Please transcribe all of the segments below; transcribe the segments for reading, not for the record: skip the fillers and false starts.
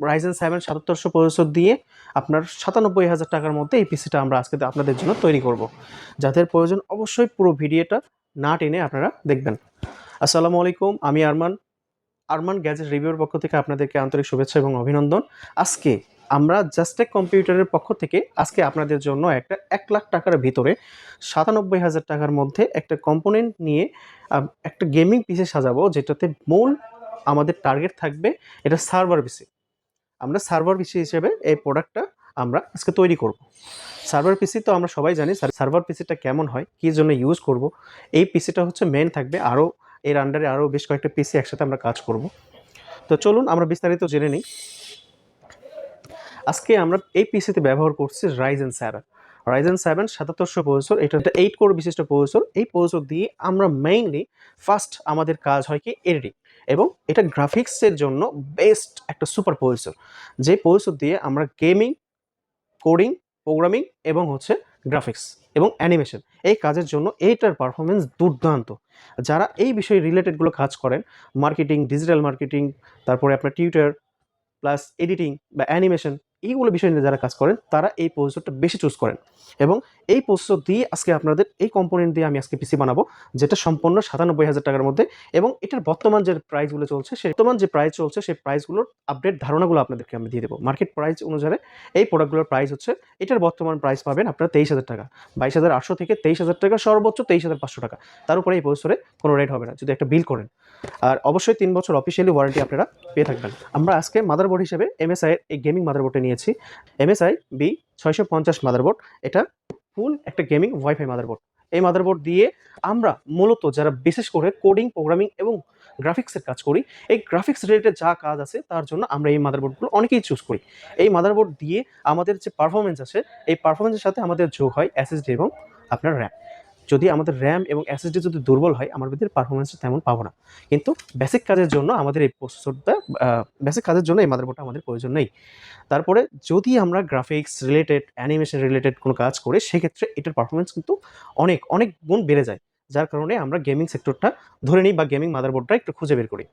Ryzen 7 7700 processor দিয়ে আপনার ৯৭,০০০ টাকার মধ্যে এই পিসিটা আমরা আজকে আপনাদের জন্য তৈরি করব। যাদের প্রয়োজন অবশ্যই পুরো ভিডিওটা না টেনে আপনারা দেখবেন। আসসালামু আলাইকুম, আমি আরমান গ্যাজেট রিভিউর পক্ষ থেকে আপনাদেরকে আন্তরিক শুভেচ্ছা এবং অভিনন্দন। আজকে আমরা জাস্টেক কম্পিউটারের পক্ষ থেকে আজকে আপনাদের জন্য একটা ১,০০,০০০ টাকার ভিতরে ৯৭,০০০ টাকার মধ্যে একটা কম্পোনেন্ট নিয়ে একটা গেমিং পিসি সাজাবো, যেটাতে মূল আমাদের টার্গেট থাকবে এটা সার্ভার পিসি। আমরা সার্ভার পিসি হিসেবে এই প্রোডাক্টটা আমরা আজকে তৈরি করব। সার্ভার পিসি তো আমরা সবাই জানি সার্ভার পিসিটা কেমন হয়, কী জন্য ইউজ করব। এই পিসিটা হচ্ছে মেন থাকবে, আরও এর আন্ডারে আরও বেশ কয়েকটা পিসি একসাথে আমরা কাজ করব। তো চলুন আমরা বিস্তারিত জেনে নিই। আজকে আমরা এই পিসিতে ব্যবহার করছি Ryzen 7 7700 প্রসেসর। এটা 8 কোর বিশিষ্ট প্রসেসর। এই প্রসেসর দিয়ে আমরা মেইনলি ফার্স্ট আমাদের কাজ হয় কি এডিটিং, এবং এটা গ্রাফিক্সের জন্য বেস্ট একটা সুপার প্রসেসর, যে প্রসেসর দিয়ে আমরা গেমিং, কোডিং, প্রোগ্রামিং এবং হচ্ছে গ্রাফিক্স এবং অ্যানিমেশন এই কাজের জন্য এইটার পারফরমেন্স দুর্দান্ত। যারা এই বিষয়ে রিলেটেডগুলো কাজ করেন, মার্কেটিং, ডিজিটাল মার্কেটিং, তারপরে আপনার টিউটার প্লাস এডিটিং বা অ্যানিমেশন, এইগুলো বিষয় নিয়ে যারা কাজ করেন তারা এই প্রসেসরটা বেশি চুজ করেন। এবং এই প্রসেসর দিয়ে আজকে আপনাদের এই কম্পোনেন্ট দিয়ে আমি আজকে পিসি বানাবো, যেটা সম্পূর্ণ ৯৭,০০০ টাকার মধ্যে। এবং এটার বর্তমান যে প্রাইসগুলো চলছে, সেই বর্তমান যে প্রাইস চলছে সেই প্রাইসগুলোর আপডেট ধারণাগুলো আপনাদেরকে আমি দিয়ে দেবো। মার্কেট প্রাইস অনুসারে এই প্রোডাক্টগুলোর প্রাইস হচ্ছে, এটার বর্তমান প্রাইস পাবেন আপনারা ২৩,০০০ টাকা, ২২,৮০০ থেকে ২৩,০০০ টাকা, সর্বোচ্চ ২৩,৫০০ টাকা। তার উপরে এই প্রসেসরে কোনো রেট হবে না যদি একটা বিল করেন। আর অবশ্যই ৩ বছর অফিসিয়ালি ওয়ারেন্টি আপনারা পেয়ে থাকবেন। আমরা আজকে মাদারবোর্ড হিসেবে MSI এর এই গেমিং মাদারবোর্ডটা নিয়েছি, MSI B650 মাদারবোর্ড। এটা ফুল একটা গেমিং ওয়াইফাই মাদারবোর্ড। এই মাদারবোর্ড দিয়ে আমরা মূলত যারা বিশেষ করে কোডিং, প্রোগ্রামিং এবং গ্রাফিক্সের কাজ করি, এই গ্রাফিক্স রিলেটেড যা কাজ আছে তার জন্য আমরা এই মাদারবোর্ডগুলো অনেকেই চুজ করি। এই মাদারবোর্ড দিয়ে আমাদের যে পারফরমেন্স আছে, এই পারফরমেন্সের সাথে আমাদের যোগ হয় SSD এবং আপনার র্যাম। যদি আমাদের র্যাম এবং SSD যদি দুর্বল হয়, আমাদের পারফরমেন্সটা তেমন পাবো না। কিন্তু বেসিক কাজের জন্য আমাদের এই প্রসেসরটা, বেসিক কাজের জন্য এই মাদারবোর্ডটা আমাদের প্রয়োজন নেই। তারপরে যদি আমরা গ্রাফিক্স রিলেটেড, অ্যানিমেশন রিলেটেড কোনো কাজ করি, সেক্ষেত্রে এটার পারফরমেন্স কিন্তু অনেক অনেক গুণ বেড়ে যায়। যার কারণে আমরা গেমিং সেক্টরটা ধরে নিই বা গেমিং মাদারবোর্ডটা একটু খুঁজে বের করি।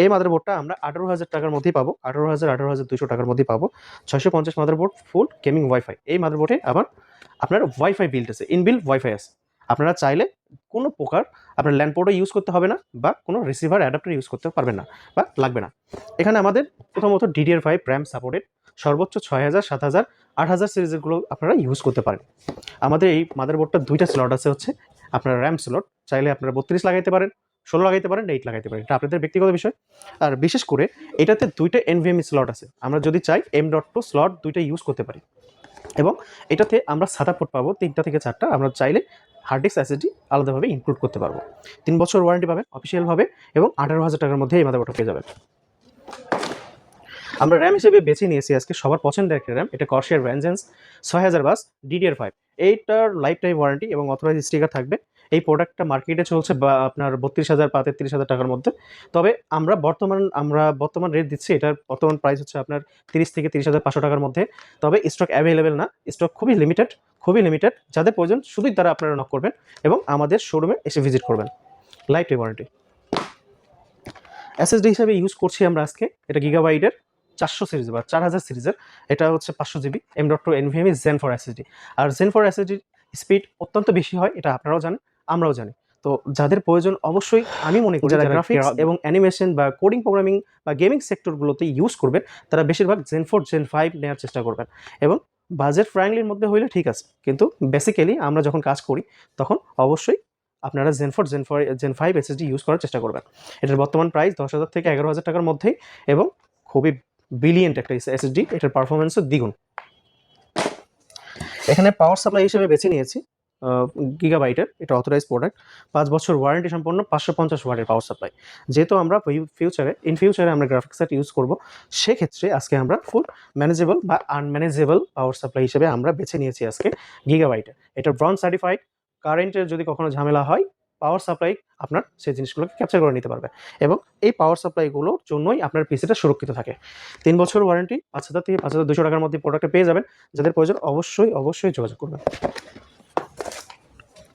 এই মাদারবোর্ডটা আমরা ১৮,০০০ টাকার মধ্যেই পাবো, ১৮,২০০ টাকার মধ্যেই পাবো। ৬৫০ মাদারবোর্ড, ফুল গেমিং ওয়াইফাই। এই মাদারবোর্ডে আবার আপনার ওয়াইফাই বিল্ড আছে, ইনবিল্ট ওয়াইফাই আছে। আপনারা চাইলে কোনো প্রকার আপনার ল্যান্ড পোর্টও ইউজ করতে হবে না, বা কোনো রিসিভার অ্যাডাপ্টার ইউজ করতে পারবেন না বা লাগবে না। এখানে আমাদের প্রথমত DDR5 র্যাম সাপোর্টেড, সর্বোচ্চ ৬,০০০, ৭,০০০, ৮,০০০ সিরিজেরগুলো আপনারা ইউজ করতে পারেন। আমাদের এই মাদারবোর্ডটার 2টা স্লট আছে, হচ্ছে আপনার র্যাম স্লট। চাইলে আপনারা ৩২ লাগাইতে পারেন, ১৬ লাগাইতে পারেন, 8 লাগাইতে পারেন, এটা আপনাদের ব্যক্তিগত বিষয়। আর বিশেষ করে এটাতে 2টা NVMe স্লট আছে। আমরা যদি চাই M.2 স্লট 2টা ইউজ করতে পারি। এবং এটাতে আমরা SATA পোর্ট পাবো 3টা থেকে 4টা। আমরা চাইলে হার্ড ডিস্ক, SSD আলাদাভাবে ইনক্লুড করতে পারবো। 3 বছর ওয়ারেন্টি পাবেন অফিসিয়ালভাবে, এবং ১৮,০০০ টাকার মধ্যে এই মাদারবোর্ডটা পেয়ে যাবেন। আমরা র্যাম হিসেবে বেছে নিয়েছি আজকে সবার পছন্দের একটা র্যাম, এটা Corsair Vengeance ৬০০০ বাস DDR5। এইটার লাইফ টাইম ওয়ারেন্টি এবং অথরাইজ স্টিকার থাকবে। এই প্রোডাক্টটা মার্কেটে চলছে বা আপনার ৩২,০০০ বা ৩৩,০০০ টাকার মধ্যে। তবে আমরা বর্তমান রেট দিচ্ছি, এটার বর্তমান প্রাইস হচ্ছে আপনার ৩০ থেকে ৩০,৫০০ টাকার মধ্যে। তবে স্টক অ্যাভেলেবেল না, স্টক খুবই লিমিটেড। যাদের প্রয়োজন শুধুই তারা আপনারা নক করবেন এবং আমাদের শোরুমে এসে ভিজিট করবেন। Life time warranty. SSD হিসাবে ইউজ করছি আমরা আজকে, এটা গিগাবাইটের ৪০০ সিরিজ বা ৪,০০০ সিরিজের। এটা হচ্ছে 500 GB M.2 NVMe Zen 4 SSD। আর Zen 4 SSD স্পিড অত্যন্ত বেশি হয়, এটা আপনারাও জানেন, আমরাও জানি। তো যাদের প্রয়োজন অবশ্যই আমি মনে করি যারা গ্রাফিক্স এবং অ্যানিমেশন বা কোডিং, প্রোগ্রামিং বা গেমিং সেক্টরগুলোতে ইউজ করবেন, তারা বেশিরভাগ Zen 4 Zen 5 নেওয়ার চেষ্টা করবেন। এবং বাজেট ফ্রেন্ডলির মধ্যে হইলে ঠিক আছে, কিন্তু বেসিক্যালি আমরা যখন কাজ করি তখন অবশ্যই আপনারা Zen 5 SSD ইউজ করার চেষ্টা করবেন। এটার বর্তমান প্রাইস ১০,০০০ থেকে ১১,০০০ টাকার মধ্যেই, এবং খুবই ব্রিলিয়েন্ট একটা SSD। এটার পারফরমেন্সও দ্বিগুণ। এখানে পাওয়ার সাপ্লাই হিসেবে বেছে নিয়েছি গিগাবাইটের, এটা অথরাইজ প্রোডাক্ট, ৫ বছর ওয়ারেন্টি সম্পন্ন, ৫৫০ ওয়াটের পাওয়ার সাপ্লাই। যেহেতু আমরা ইন ফিউচারে আমরা গ্রাফিক্স কার্ড ইউজ করব, সেক্ষেত্রে আজকে আমরা ফুল ম্যানেজেবল বা আনম্যানেজেবল পাওয়ার সাপ্লাই হিসেবে আমরা বেছে নিয়েছি আজকে গিগাবাইটের। এটা ব্রঞ্জ সার্টিফাইড। কারেন্টের যদি কখনো ঝামেলা হয়, পাওয়ার সাপ্লাই আপনার সেই জিনিসগুলোকে ক্যাপচার করে নিতে পারবে, এবং এই পাওয়ার সাপ্লাইগুলোর জন্যই আপনার পিসিটা সুরক্ষিত থাকে। ৩ বছর ওয়ারেন্টি, ৫,০০০ থেকে ৫,২০০ টাকার মধ্যে প্রোডাক্টটা পেয়ে যাবেন। যাদের প্রয়োজন অবশ্যই যোগাযোগ করবেন।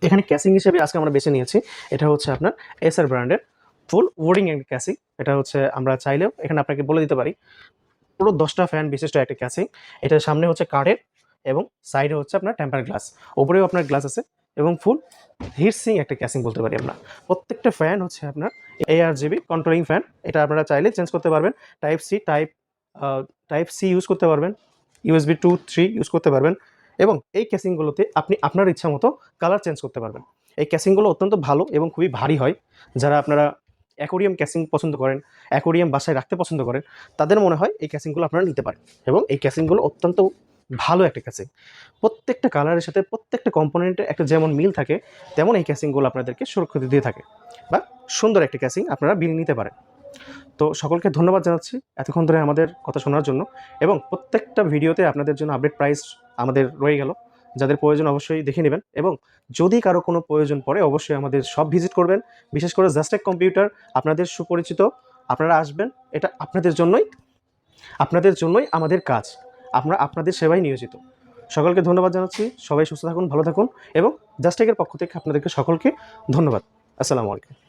এখানে ক্যাসিং হিসেবে আজকে আমরা বেছে নিয়েছি, এটা হচ্ছে আপনার Acer ব্র্যান্ডের ফুল ওয়ার্ডিং এন্ড ক্যাসিং। এটা হচ্ছে আমরা চাইলেও এখানে আপনাকে বলে দিতে পারি, পুরো 10টা ফ্যান বিশিষ্ট একটা ক্যাসিং। এটার সামনে হচ্ছে কাঠের এবং সাইডে হচ্ছে আপনার টেম্পার গ্লাস, ওপরেও আপনার গ্লাস আছে এবং ফুল হিটসিং একটা ক্যাসিং বলতে পারি আমরা। প্রত্যেকটা ফ্যান হচ্ছে আপনার ARGB কন্ট্রোলিং ফ্যান। এটা আপনারা চাইলে চেঞ্জ করতে পারবেন। টাইপ সি ইউজ করতে পারবেন, USB 2, 3 ইউজ করতে পারবেন এবং এই ক্যাসিংগুলোতে আপনি আপনার ইচ্ছা মতো কালার চেঞ্জ করতে পারবেন। এই ক্যাসিংগুলো অত্যন্ত ভালো এবং খুবই ভারী হয়। যারা আপনারা অ্যাকোরিয়াম ক্যাসিং পছন্দ করেন, অ্যাকোরিয়াম বাসায় রাখতে পছন্দ করেন, তাদের মনে হয় এই ক্যাসিংগুলো আপনারা নিতে পারেন এবং এই ক্যাসিংগুলো অত্যন্ত ভালো একটা ক্যাসিং। প্রত্যেকটা কালারের সাথে প্রত্যেকটা কম্পোনেন্টের একটা যেমন মিল থাকে, তেমন এই ক্যাসিংগুলো আপনাদেরকে সুরক্ষিত দিয়ে থাকে বা সুন্দর একটা ক্যাসিং আপনারা বিল নিতে পারেন। তো সকলকে ধন্যবাদ জানাচ্ছি এতক্ষণ ধরে আমাদের কথা শোনার জন্য এবং প্রত্যেকটা ভিডিওতে আপনাদের জন্য আপডেট প্রাইস আমাদের রয়ে গেল। যাদের প্রয়োজন অবশ্যই দেখে নেবেন এবং যদি কারো কোনো প্রয়োজন পড়ে অবশ্যই আমাদের শপ ভিজিট করবেন। বিশেষ করে জাস্ট টেক কম্পিউটার আপনাদের সুপরিচিত, আপনারা আসবেন, এটা আপনাদের জন্যই আমাদের কাজ, আমরা আপনাদের সেবায় নিয়োজিত। সকলকে ধন্যবাদ জানাচ্ছি, সবাই সুস্থ থাকুন, ভালো থাকুন এবং জাস্ট টেকের পক্ষ থেকে আপনাদেরকে সকলকে ধন্যবাদ। আসসালামু আলাইকুম।